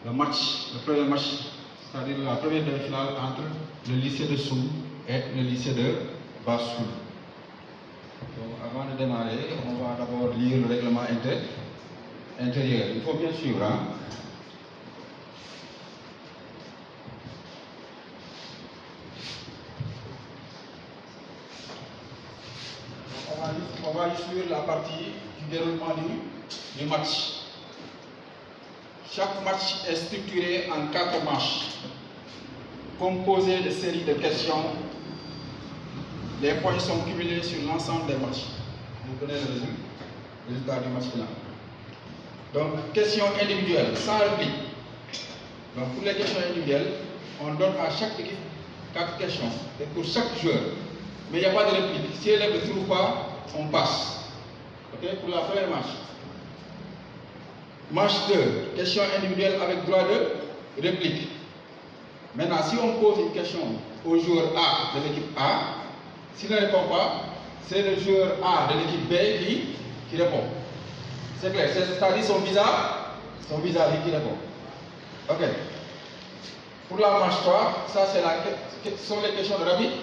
le premier match, c'est-à-dire la première demi-finale entre le lycée de Soum et le lycée de Bassoul. Donc, avant de démarrer, on va d'abord lire le règlement intérieur. Il faut bien suivre. Hein? On va juste suivre la partie du déroulement du match. Chaque match est structuré en 4 manches, composées de séries de questions. Les points sont cumulés sur l'ensemble des matchs. Vous connaissez le résultat du match final. Donc, questions individuelles, sans réplique. Donc, pour les questions individuelles, on donne à chaque équipe 4 questions. Et pour chaque joueur. Mais il n'y a pas de réplique. Si l'élève ne trouve pas, on passe. Ok, pour la première manche. Manche 2, question individuelle avec droit de réplique. Maintenant, si on pose une question au joueur A de l'équipe A, s'il ne répond pas, c'est le joueur A de l'équipe B qui répond. C'est clair, c'est-à-dire son vis-à-vis qui répond. Ok. Pour la manche 3, ça ce sont les questions de rapidité,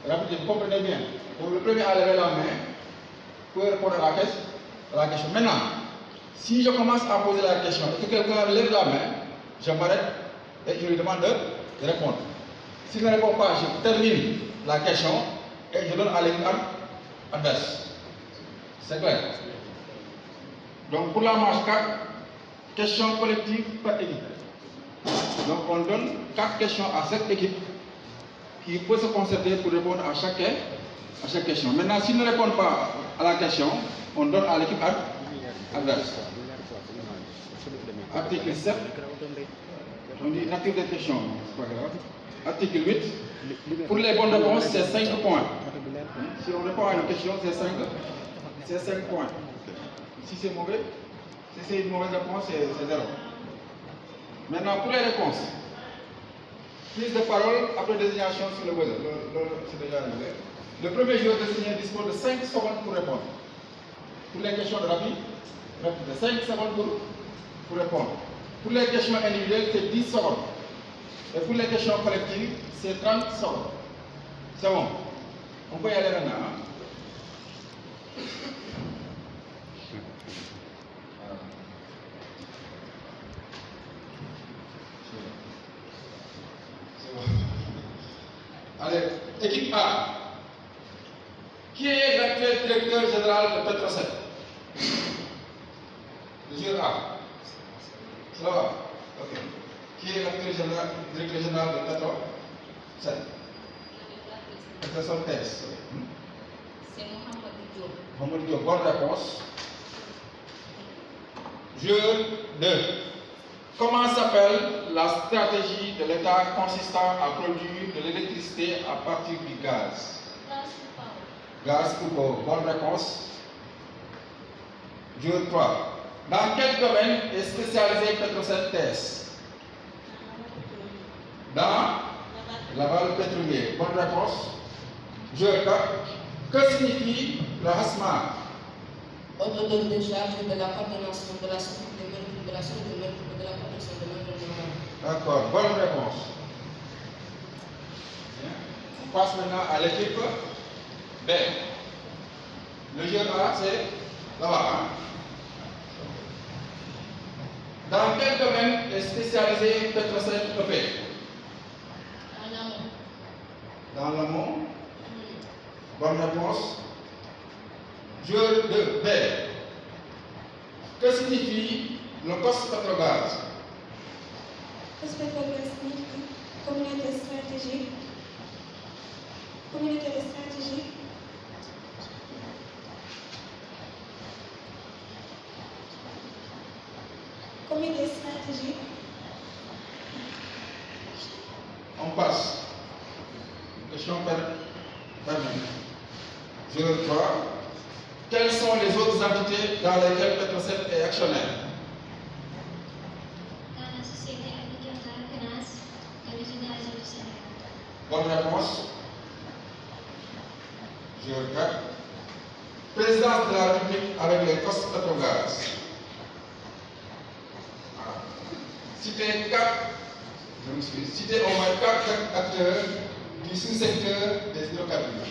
vous comprenez bien. Donc le premier à lever la main pour répondre à la question. Maintenant, si je commence à poser la question et que quelqu'un lève la main, je m'arrête et je lui demande de répondre. S'il ne répond pas, je termine la question et je donne à l'équipe adverse. C'est clair? Donc pour la manche 4, question collective par équipe. Donc on donne 4 questions à cette équipe qui peut se concerter pour répondre à chaque question. Maintenant, s'il ne répond pas à la question, on donne à l'équipe adverse. Article 7, on dit nature des questions, c'est pas grave. Article 8, pour les bonnes réponses, c'est 5 points. Si on répond à une question, c'est 5 points. Si c'est mauvais, si c'est une mauvaise réponse, c'est 0. Maintenant, pour les réponses, prise de parole après désignation sur le buzzer. C'est déjà arrivé. Le premier joueur désigné dispose de 5 secondes pour répondre. Pour les questions de rapide, 5 secondes pour répondre. Pour les questions individuelles, c'est 10 secondes. Et pour les questions collectives, c'est 30 secondes. C'est bon. On peut y aller maintenant. Hein? Allez, équipe A. Qui est l'actuel directeur général de Petrosen? Le joueur A. Cela va? Ok. Qui est l'actuel directeur général de Petrosen? Petrosen TS. C'est Mohamed Diop. Mohamed Diop, bonne réponse. Joueur 2. Comment s'appelle la stratégie de l'État consistant à produire de l'électricité à partir du gaz? Gaz pour bonne réponse. Joueur 3. Dans quel domaine est spécialisé Petrosen TS? Dans l'aval pétrolier. Bonne réponse. Joueur 4. Que signifie le HASMA? Ordre de décharge de la coordination de la sécurité de la de la protection de l'environnement. D'accord, bonne réponse. On passe maintenant à l'équipe B. Le joueur A, c'est là-bas. Hein? Dans quel domaine est spécialisé Petrosen EP? Dans l'amont. Bonne réponse. Joueur 2, B. Que signifie le COS Petrogaz? Petrogaz signifie communauté stratégique. Communauté stratégique. Comité stratégique. On passe. Question permise. Joueur 3. Quelles sont les autres entités dans lesquelles Petrosen est actionnaire? Dans la société agricole CNAS, la régionalisation du Sénégal. Bonne réponse. Joueur 4. Présidence de la République avec les COS Petrogaz. Voilà. citer citer au moins 4 acteurs du sous-secteur des hydrocarbures.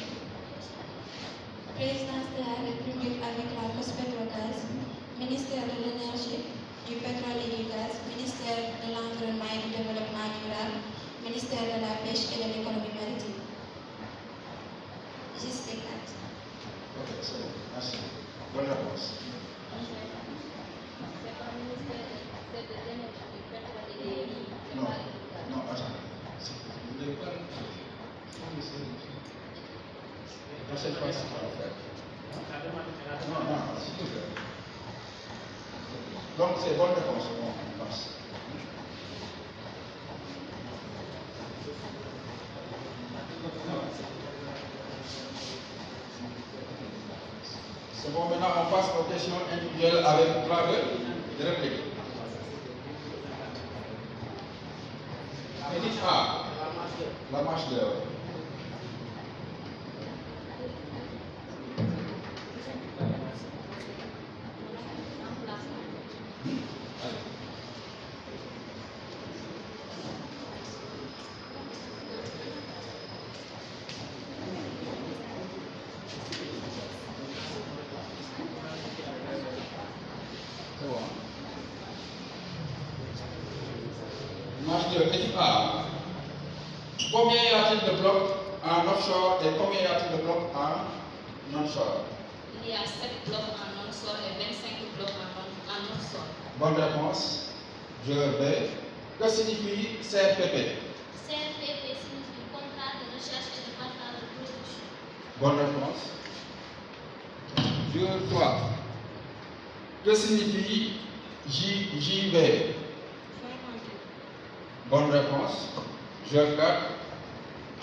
Présidence de la République avec la Cospetrogaz, ministère de l'Énergie, du pétrole et du gaz, ministère de l'Environnement et du Développement rural, ministère de la Pêche et de l'Économie maritime. Juste les 4. Ok, c'est bon. Merci. Bonne réponse. C'est pas le ministère de l'énergie, du pétrole et des Non, non, attends. Vous n'avez pas la prochaine fois, c'est pas le faire. Non, non, s'il te plaît. Donc, c'est bonne réponse. Bon, on passe. C'est bon, maintenant on passe aux questions individuelles avec droit de réplique. Édith A. La marche d'heure. C'est bon. Marche d'heure. Équipe A. Combien y a-t-il de blocs en offshore et combien y a-t-il de blocs en onshore? Il y a 7 blocs en onshore et 25 blocs en offshore. Bonne réponse. Je vais. Que signifie CRPP? CRPP signifie contrat de recherche et de partage de production. Bonne réponse. Je 3. Que signifie JV? Bonne réponse. Je 4.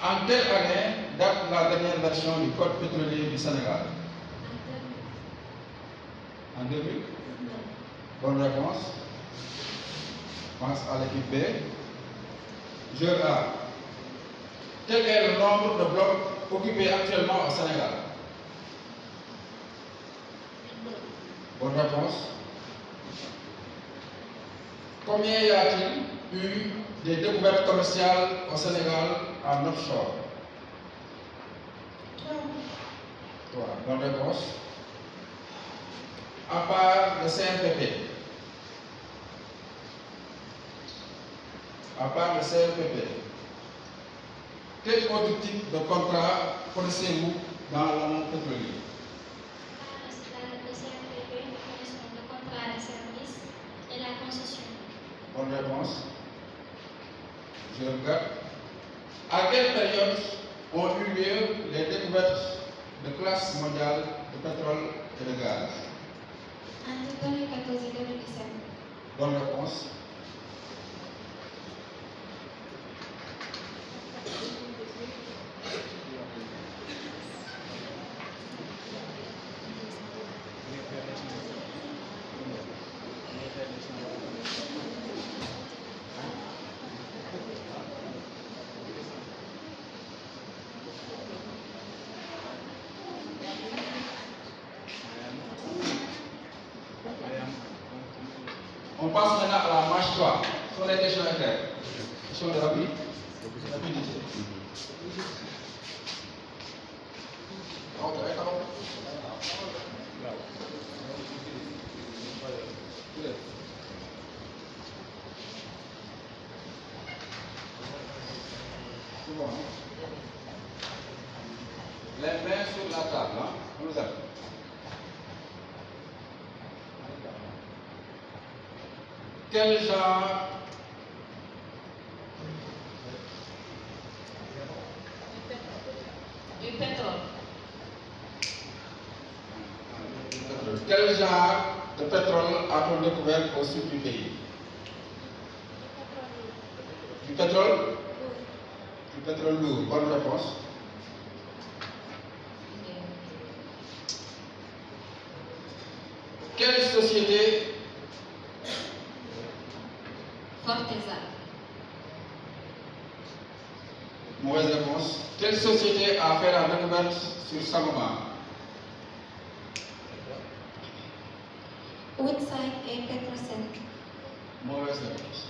En quelle année date la dernière version du Code pétrolier du Sénégal? En 2000. Bonne réponse. Passe à l'équipe B. Je A. Quel est le nombre de blocs occupés actuellement au Sénégal? Bonne réponse. Combien y a-t-il eu des découvertes commerciales au Sénégal en offshore? 3. Bonne réponse. À part le CRPP. À part le CRPP. Quel autre type de contrat connaissez-vous dans le monde pétrolier? Le CRPP, nous connaissons le contrat de service et la concession. Bonne réponse. Je regarde. À quelle période ont eu lieu les découvertes de classe mondiale de pétrole et de gaz? Entre 2014 et 2017. Bonne réponse. On passe maintenant à la marche 3. Sur les questions internes. Question de rapidité. Ok, d'accord. C'est bon, hein? Les mains sur la table, hein? On nous aide. Quel genre Du pétrole. Quel genre de pétrole a-t-on découvert au sud du pays? Du pétrole? Du pétrole lourd. Bonne réponse. Quelle société? Forteza. Mauvaise réponse. Quelle société a fait la découverte sur Sangomar? Woodside et Petrosen. Mauvaise réponse.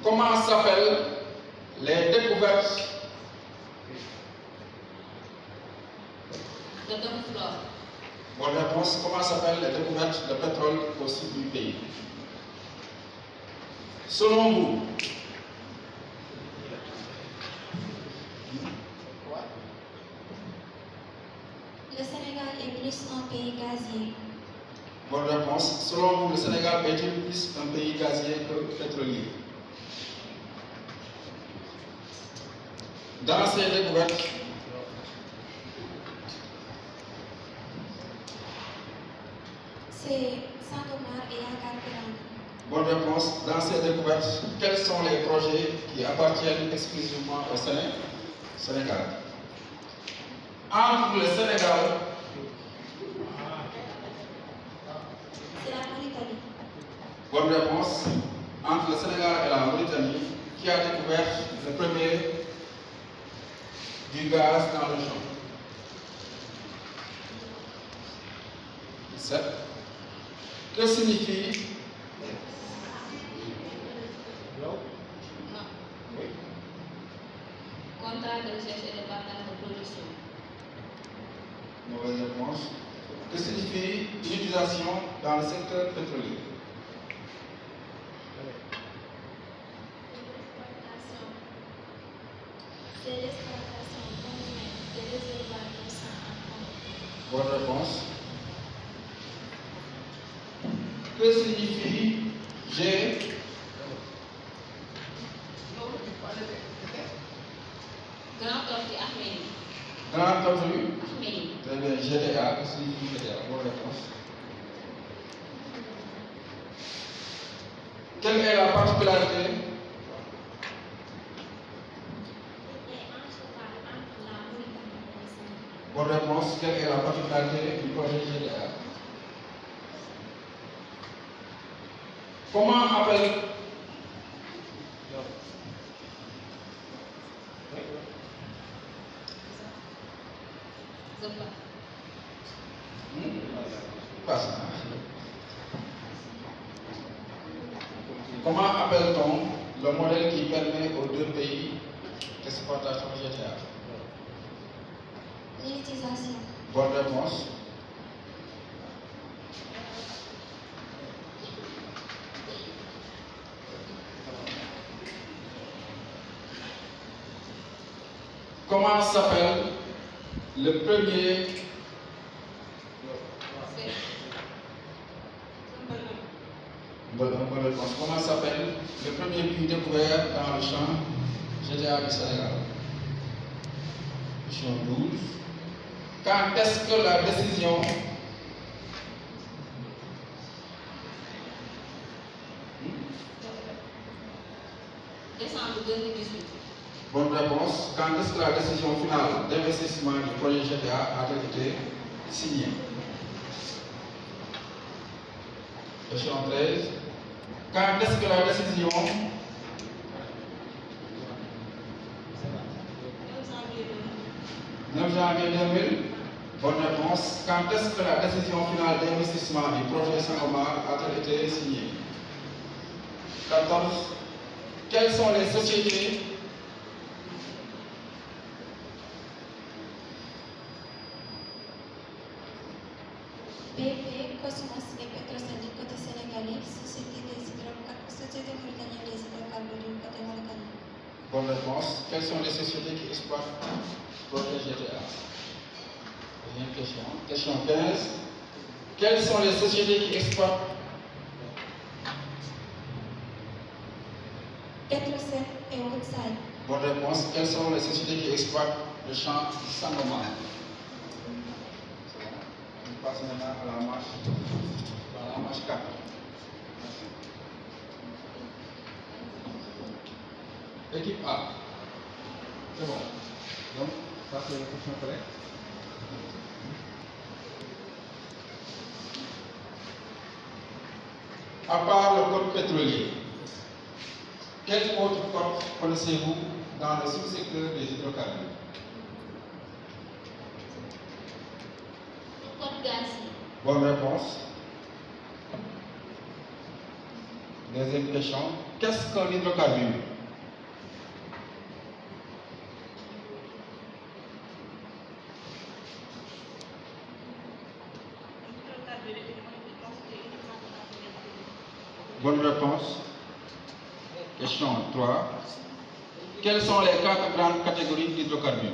Comment s'appellent les découvertes de Domflore. Bonne réponse. Comment s'appellent les découvertes de pétrole au sud du pays? Selon vous, Le Sénégal est plus un pays gazier. bonne réponse. Selon vous, le Sénégal est-il plus un pays gazier que pétrolier? Dans ces découvertes, C'est Sangomar et Yakar Piranga. bonne réponse. Dans ces découvertes, quels sont les projets qui appartiennent exclusivement au Sénégal? Entre le Sénégal, C'est la Mauritanie. bonne réponse. Entre le Sénégal et la Mauritanie, qui a découvert le premier du gaz dans le champ? 7. Que signifie Non. Contrat de recherche et de partage de production. Mauvaise réponse. Que signifie l'utilisation dans le secteur pétrolier? C'est l'exploitation conjointe des réservoirs de sang en compte. Bonne réponse. Que signifie G? Grand Tortue Ahmedi. Grand Tortue. Ahmedi. Très bien. GTA. Que signifie GTA? Bonne réponse. Quelle est la particularité? Et en cheval entre la Mauritanie et le Sénégal. Bonne réponse. Quelle est la particularité du projet GTA? Comment appelle Zumba. Passe. Comment appelle-t-on le modèle qui permet aux deux pays d'exploitation GTA? Monétisation. Bonne réponse. Comment s'appelle le premier bonne réponse. Comment s'appelle le premier puits découvert dans le champ GTA du Sénégal? Question 12. Quand est-ce que la décision Décembre 2018. bonne réponse. Quand est-ce que la décision finale d'investissement du projet GTA a été signée? Question 13. Quand est-ce que la décision 9 janvier 2000. Bonne réponse. Quand est-ce que la décision finale d'investissement du projet Sangomar a été signée? 14. Quelles sont les sociétés BP, Cosmos et Petrosen du côté sénégalais, Société mauritanienne des hydrocarbures du côté marocain. Bonne réponse. Quelles sont les sociétés qui exploitent le projet GTA? Deuxième question. Question 15. Quelles sont les sociétés qui exploitent Petrosen et Woodside. Bonne réponse. Quelles sont les sociétés qui exploitent le champ Sangomar? On passe maintenant à la marche 4. Équipe A. C'est bon. Donc, ça c'est la question correcte. À part le code pétrolier, quel autre code connaissez-vous dans le sous-secteur des hydrocarbures? Code gazier. Bonne réponse. Deuxième question, qu'est-ce qu'un hydrocarbure? Bonne réponse. Question 3. Quelles sont les 4 grandes catégories d'hydrocarbures?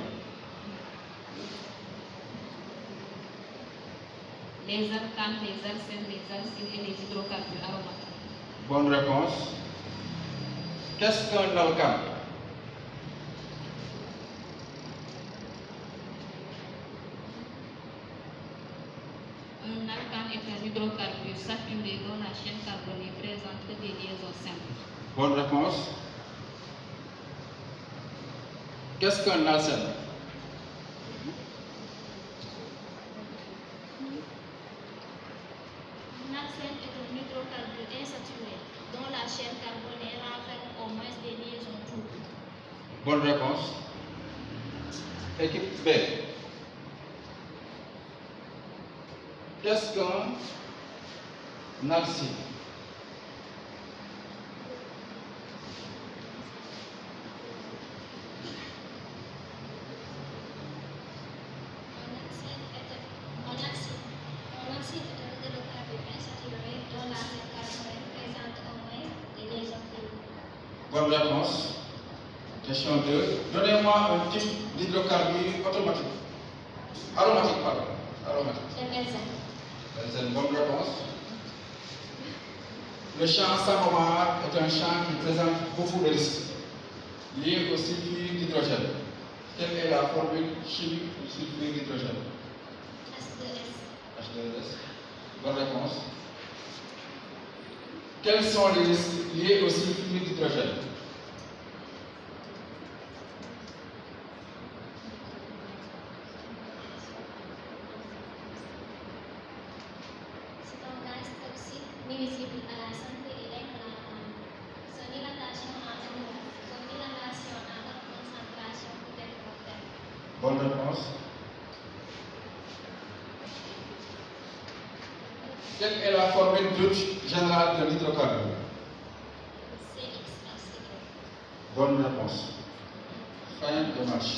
Les alcanes, les alcènes, les acides et les hydrocarbures aromatiques. Bonne réponse. Qu'est-ce qu'un alcane? Un alcane est un hydrocarbure saturé dont la chaîne carbonée présente des liaisons simples. Bonne réponse. Qu'est-ce qu'un alcène? Un alcène est un hydrocarbure insaturé dont la chaîne carbonée renferme au moins des liaisons doubles. Bonne réponse. Équipe B. Qu'est-ce qu'un alcyle? Un acide est un hydrocarbure insaturé dont la chaîne carbonée présente au moins des liaisons doubles. Bonne réponse. Question 2. Donnez-moi un type d'hydrocarbure automatique. Aromatique, pardon. Aromatique. Le benzène. C'est une bonne réponse. Le champ Sangomar est un champ qui présente beaucoup de risques liés au sulfure d'hydrogène. Quelle est la formule chimique du sulfure d'hydrogène? H2S. H2S. Bonne réponse. Quels sont les risques liés au sulfure d'hydrogène? C'est un gaz toxique nuisible à la santé et inflammatoire. Son dilatation en haute concentration peut être mortelle. Bonne réponse. Quelle est la formule brute générale de l'hydrocarbure? CXHCl. Bonne réponse. Fin de match.